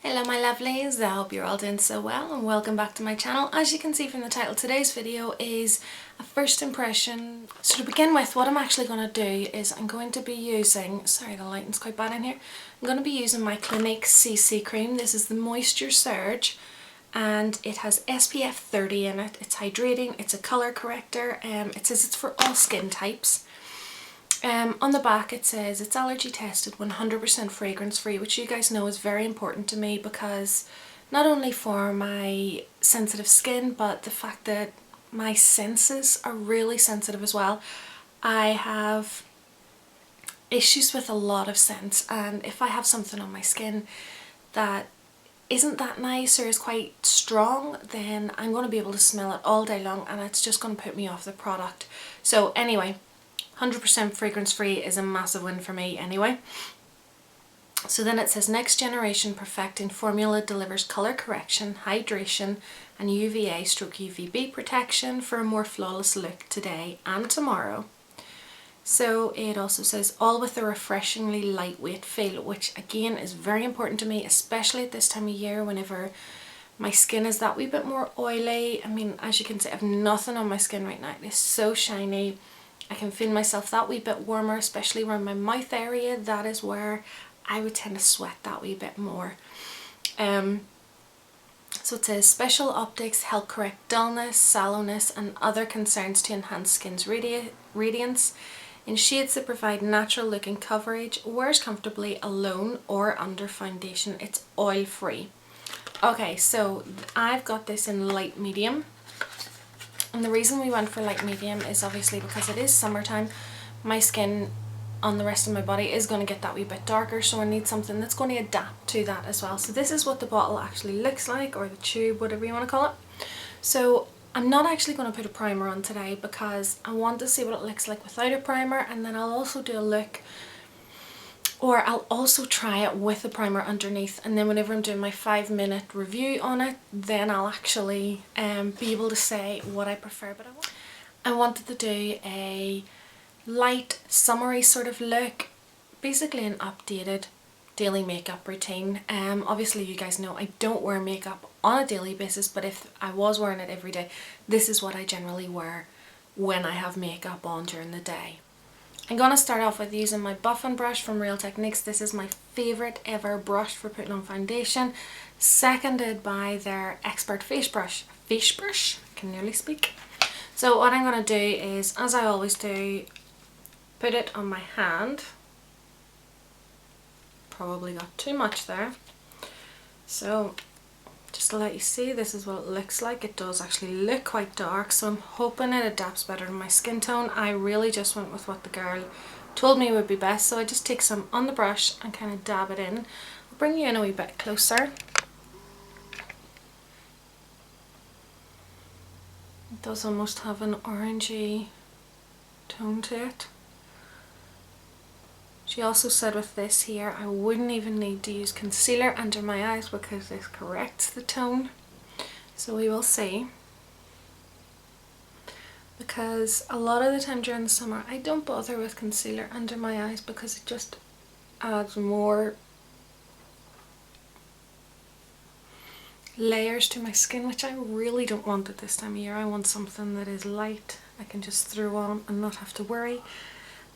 Hello my lovelies, I hope you're all doing so well and welcome back to my channel. As you can see from the title, today's video is a first impression. So to begin with, what I'm actually going to do is I'm going to be using, sorry the lighting's quite bad in here, I'm going to be using my Clinique CC cream. This is the Moisture Surge and it has SPF 30 in it. It's hydrating, it's a colour corrector, it says it's for all skin types. On the back it says it's allergy tested, 100% fragrance free, which you guys know is very important to me because not only for my sensitive skin but the fact that my senses are really sensitive as well. I have issues with a lot of scents, and if I have something on my skin that isn't that nice or is quite strong, then I'm going to be able to smell it all day long and it's just going to put me off the product. So anyway, 100% fragrance free is a massive win for me anyway. So then it says next generation perfecting formula delivers colour correction, hydration and UVA/UVB protection for a more flawless look today and tomorrow. So it also says all with a refreshingly lightweight feel, which again is very important to me, especially at this time of year whenever my skin is that wee bit more oily. I mean, as you can see, I have nothing on my skin right now. It is so shiny. I can feel myself that wee bit warmer, especially around my mouth area. That is where I would tend to sweat that wee bit more. So it says special optics help correct dullness, sallowness and other concerns to enhance skin's radiance. In shades that provide natural looking coverage, wears comfortably alone or under foundation. It's oil free. Okay, so I've got this in light medium. And the reason we went for light medium is obviously because it is summertime. My skin on the rest of my body is going to get that wee bit darker, so I need something that's going to adapt to that as well. So this is what the bottle actually looks like, or the tube, whatever you want to call it. So I'm not actually going to put a primer on today because I want to see what it looks like without a primer, and then I'll also do a look, or I'll also try it with a primer underneath, and then whenever I'm doing my 5-minute review on it, then I'll actually be able to say what I prefer. But I wanted to do a light summery sort of look, basically an updated daily makeup routine. Obviously you guys know I don't wear makeup on a daily basis, but if I was wearing it every day, this is what I generally wear when I have makeup on during the day. I'm going to start off with using my buffing brush from Real Techniques. This is my favourite ever brush for putting on foundation, seconded by their expert face brush. Face brush? I can nearly speak. So what I'm going to do is, as I always do, put it on my hand. Probably got too much there. So just to let you see, this is what it looks like. It does actually look quite dark, so I'm hoping it adapts better to my skin tone. I really just went with what the girl told me would be best, so I just take some on the brush and kind of dab it in. I'll bring you in a wee bit closer. It does almost have an orangey tone to it. She also said with this here, I wouldn't even need to use concealer under my eyes because this corrects the tone. So we will see. Because a lot of the time during the summer, I don't bother with concealer under my eyes because it just adds more layers to my skin, which I really don't want at this time of year. I want something that is light, I can just throw on and not have to worry.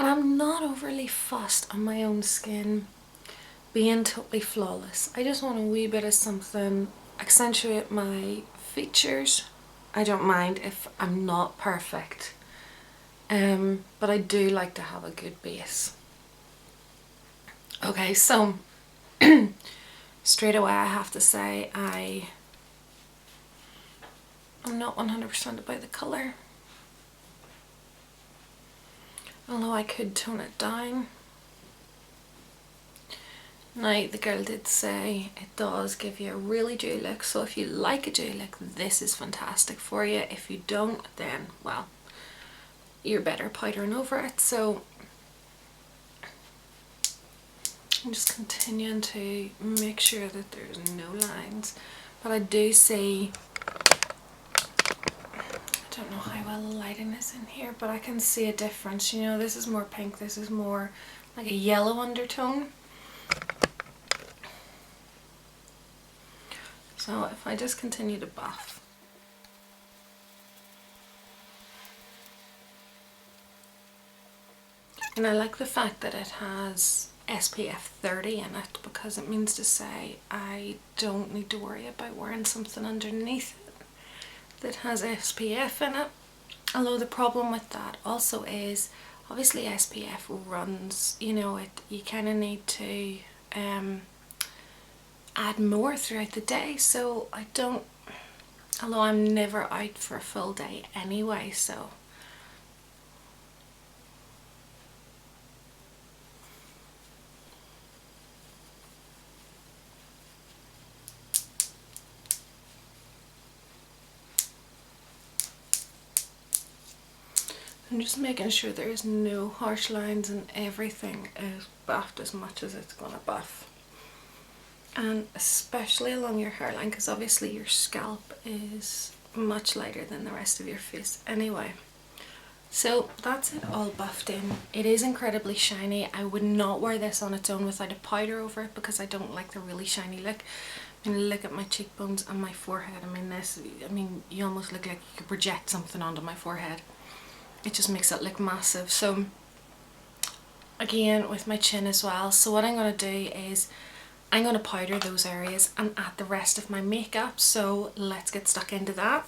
And I'm not overly fussed on my own skin being totally flawless. I just want a wee bit of something, accentuate my features. I don't mind if I'm not perfect. But I do like to have a good base. Okay, so straight away I have to say I'm not 100% about the colour. Although I could tone it down. Now the girl did say it does give you a really dewy look, so if you like a dewy look, this is fantastic for you. If you don't, then well, you're better powdering over it. So I'm just continuing to make sure that there's no lines, but I do see, I don't know how well the lighting is in here, but I can see a difference. You know, this is more pink, this is more like a yellow undertone. So if I just continue to buff. And I like the fact that it has SPF 30 in it, because it means to say I don't need to worry about wearing something underneath it that has SPF in it. Although the problem with that also is obviously SPF runs, you know, you kind of need to add more throughout the day, so I don't, although I'm never out for a full day anyway, so I'm just making sure there's no harsh lines and everything is buffed as much as it's gonna buff. And especially along your hairline, because obviously your scalp is much lighter than the rest of your face anyway. So that's it all buffed in. It is incredibly shiny. I would not wear this on its own without a powder over it, because I don't like the really shiny look. I mean, look at my cheekbones and my forehead. I mean, you almost look like you could project something onto my forehead. It just makes it look massive. So again, with my chin as well. So what I'm going to do is I'm going to powder those areas and add the rest of my makeup. So let's get stuck into that.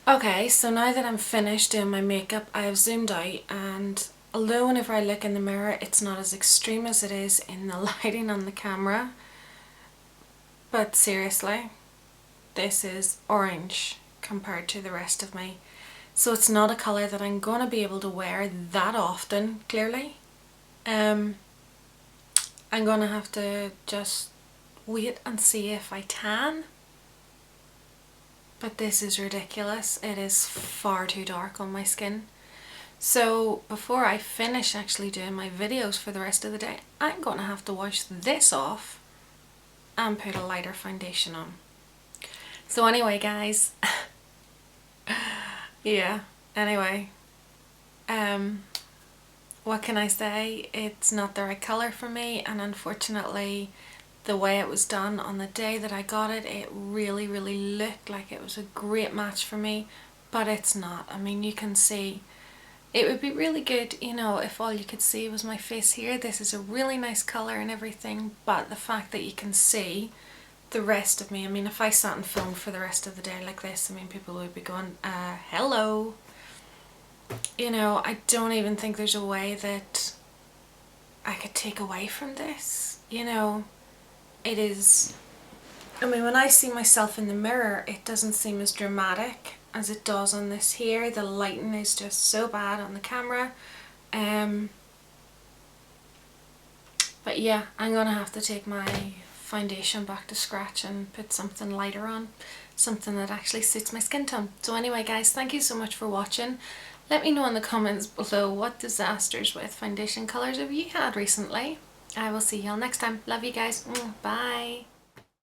Okay, so now that I'm finished doing my makeup, I have zoomed out, and although whenever I look in the mirror it's not as extreme as it is in the lighting on the camera, but seriously, this is orange compared to the rest of me. So it's not a colour that I'm going to be able to wear that often, clearly. I'm going to have to just wait and see if I tan. But this is ridiculous. It is far too dark on my skin. So before I finish actually doing my videos for the rest of the day, I'm going to have to wash this off and put a lighter foundation on. So anyway guys, yeah, anyway, what can I say? It's not the right colour for me, and unfortunately the way it was done on the day that I got it, it really looked like it was a great match for me, but it's not. I mean, you can see it would be really good, you know, if all you could see was my face here. This is a really nice colour and everything, but the fact that you can see the rest of me, I mean, if I sat and filmed for the rest of the day like this, I mean, people would be going, hello. You know, I don't even think there's a way that I could take away from this, you know. It is, I mean, when I see myself in the mirror, it doesn't seem as dramatic as it does on this here. The lighting is just so bad on the camera. But yeah, I'm gonna have to take my foundation back to scratch and put something lighter on, something that actually suits my skin tone. So anyway guys, thank you so much for watching. Let me know in the comments below what disasters with foundation colours have you had recently. I will see y'all next time. Love you guys. Bye.